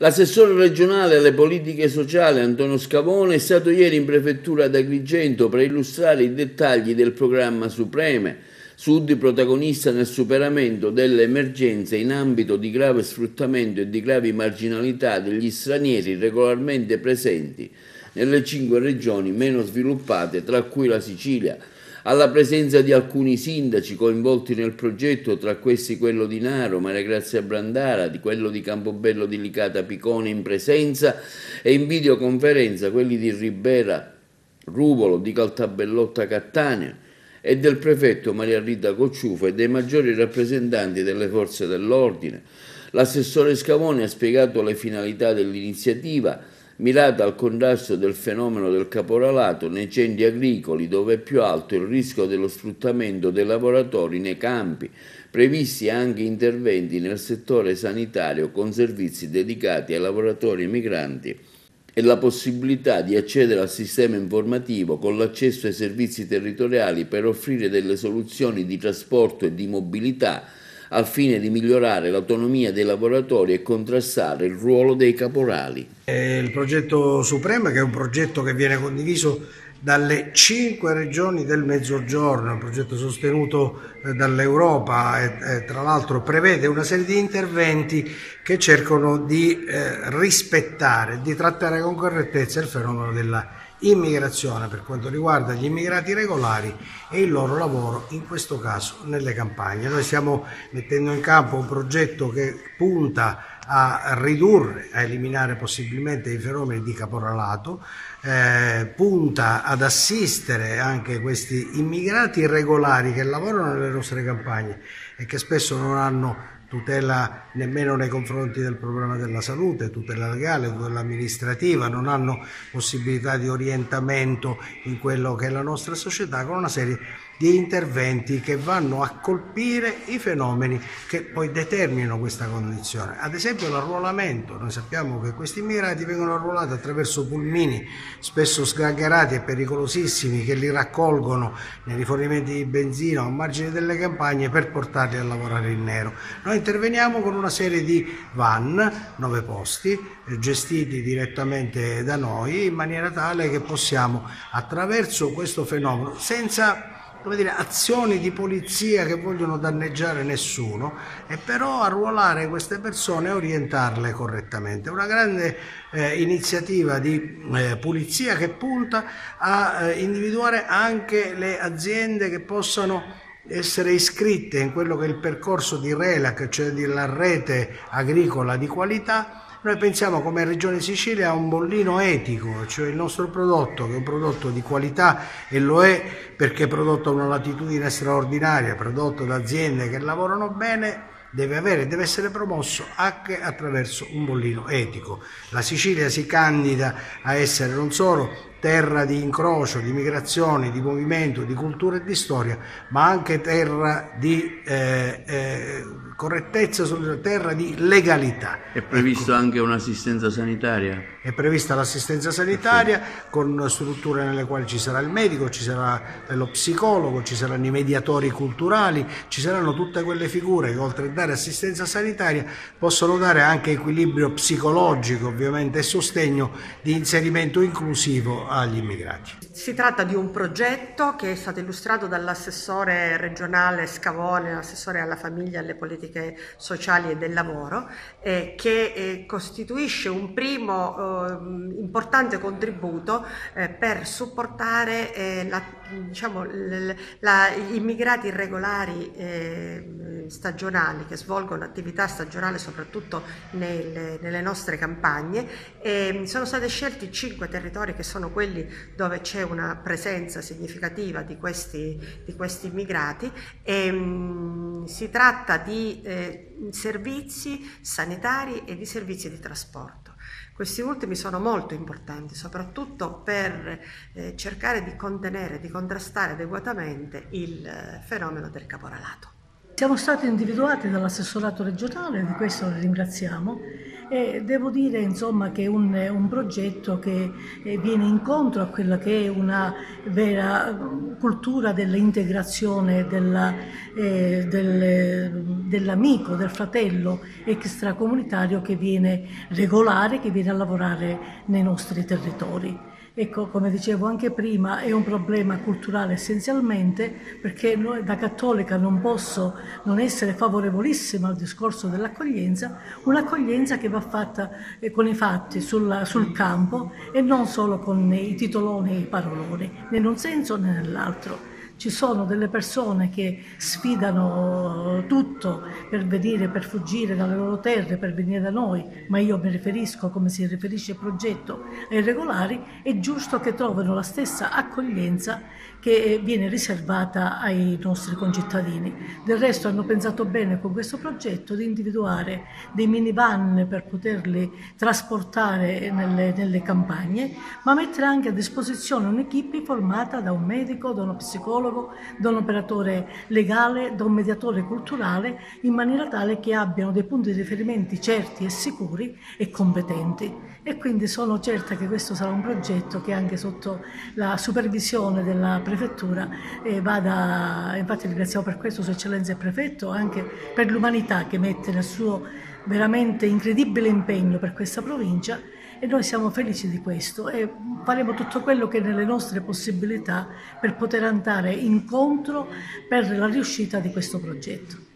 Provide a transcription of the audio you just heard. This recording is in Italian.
L'assessore regionale alle politiche sociali Antonio Scavone è stato ieri in prefettura ad Agrigento per illustrare i dettagli del programma Supreme, Sud protagonista nel superamento delle emergenze in ambito di grave sfruttamento e di gravi marginalità degli stranieri regolarmente presenti nelle 5 regioni meno sviluppate, tra cui la Sicilia. Alla presenza di alcuni sindaci coinvolti nel progetto, tra questi quello di Naro, Maria Grazia Brandara, di quello di Campobello di Licata Picone in presenza e in videoconferenza quelli di Ribera Ruvolo, di Caltabellotta Cattaneo e del prefetto Maria Rita Cocciufa e dei maggiori rappresentanti delle forze dell'ordine. L'assessore Scavone ha spiegato le finalità dell'iniziativa mirata al contrasto del fenomeno del caporalato nei centri agricoli, dove è più alto il rischio dello sfruttamento dei lavoratori nei campi, previsti anche interventi nel settore sanitario con servizi dedicati ai lavoratori migranti e la possibilità di accedere al sistema informativo con l'accesso ai servizi territoriali per offrire delle soluzioni di trasporto e di mobilità al fine di migliorare l'autonomia dei lavoratori e contrastare il ruolo dei caporali. Il progetto Suprema, che è un progetto che viene condiviso dalle 5 regioni del Mezzogiorno, un progetto sostenuto dall'Europa e tra l'altro prevede una serie di interventi che cercano di rispettare, di trattare con correttezza il fenomeno della immigrazione per quanto riguarda gli immigrati regolari e il loro lavoro, in questo caso nelle campagne. Noi stiamo mettendo in campo un progetto che punta a ridurre, a eliminare possibilmente i fenomeni di caporalato, punta ad assistere anche questi immigrati irregolari che lavorano nelle nostre campagne e che spesso non hanno tutela nemmeno nei confronti del problema della salute, tutela legale, tutela amministrativa, non hanno possibilità di orientamento in quello che è la nostra società, con una serie di interventi che vanno a colpire i fenomeni che poi determinano questa condizione. Ad esempio l'arruolamento, noi sappiamo che questi immigrati vengono arruolati attraverso pulmini spesso sgangherati e pericolosissimi che li raccolgono nei rifornimenti di benzina o a margine delle campagne per portarli a lavorare in nero. Noi interveniamo con una serie di van, 9 posti, gestiti direttamente da noi in maniera tale che possiamo attraverso questo fenomeno, senza azioni di polizia che vogliono danneggiare nessuno, e però arruolare queste persone e orientarle correttamente. Una grande iniziativa di pulizia che punta a individuare anche le aziende che possano essere iscritte in quello che è il percorso di RELAC, cioè della rete agricola di qualità. Noi pensiamo come Regione Sicilia a un bollino etico, cioè il nostro prodotto che è un prodotto di qualità, e lo è perché è prodotto a una latitudine straordinaria, prodotto da aziende che lavorano bene, deve essere promosso anche attraverso un bollino etico. La Sicilia si candida a essere non solo terra di incrocio, di migrazione, di movimento, di cultura e di storia, ma anche terra di correttezza, terra di legalità. È previsto anche un'assistenza sanitaria? È prevista l'assistenza sanitaria con strutture nelle quali ci sarà il medico, ci sarà lo psicologo, ci saranno i mediatori culturali, ci saranno tutte quelle figure che oltre a dare assistenza sanitaria possono dare anche equilibrio psicologico, ovviamente, e sostegno di inserimento inclusivo agli immigrati. Si tratta di un progetto che è stato illustrato dall'assessore regionale Scavone, l'assessore alla famiglia, alle politiche sociali e del lavoro, che costituisce un primo importante contributo per supportare gli immigrati irregolari stagionali che svolgono attività stagionali soprattutto nelle nostre campagne. Sono stati scelti 5 territori che sono quelli dove c'è una presenza significativa di questi immigrati. Si tratta di servizi sanitari e di servizi di trasporto. Questi ultimi sono molto importanti, soprattutto per cercare di contenere, di contrastare adeguatamente il fenomeno del caporalato. Siamo stati individuati dall'assessorato regionale, di questo li ringraziamo, E devo dire insomma che è un progetto che viene incontro a quella che è una vera cultura dell'integrazione dell'amico, del fratello extracomunitario che viene regolare, che viene a lavorare nei nostri territori. Ecco, come dicevo anche prima, è un problema culturale essenzialmente, perché noi, da cattolica, non posso non essere favorevolissima al discorso dell'accoglienza, un'accoglienza che va fatta con i fatti sul campo e non solo con i titoloni e i paroloni, né in un senso né nell'altro. Ci sono delle persone che sfidano tutto per venire, per fuggire dalle loro terre, per venire da noi, ma io mi riferisco, come si riferisce il progetto, ai regolari. È giusto che trovino la stessa accoglienza che viene riservata ai nostri concittadini. Del resto hanno pensato bene con questo progetto di individuare dei minivan per poterli trasportare nelle campagne, ma mettere anche a disposizione un'equipe formata da un medico, da uno psicologo, da un operatore legale, da un mediatore culturale, in maniera tale che abbiano dei punti di riferimento certi e sicuri e competenti. E quindi sono certa che questo sarà un progetto che anche sotto la supervisione della prefettura infatti ringraziamo per questo Sua Eccellenza il Prefetto, anche per l'umanità che mette nel suo veramente incredibile impegno per questa provincia, e noi siamo felici di questo e faremo tutto quello che è nelle nostre possibilità per poter andare incontro per la riuscita di questo progetto.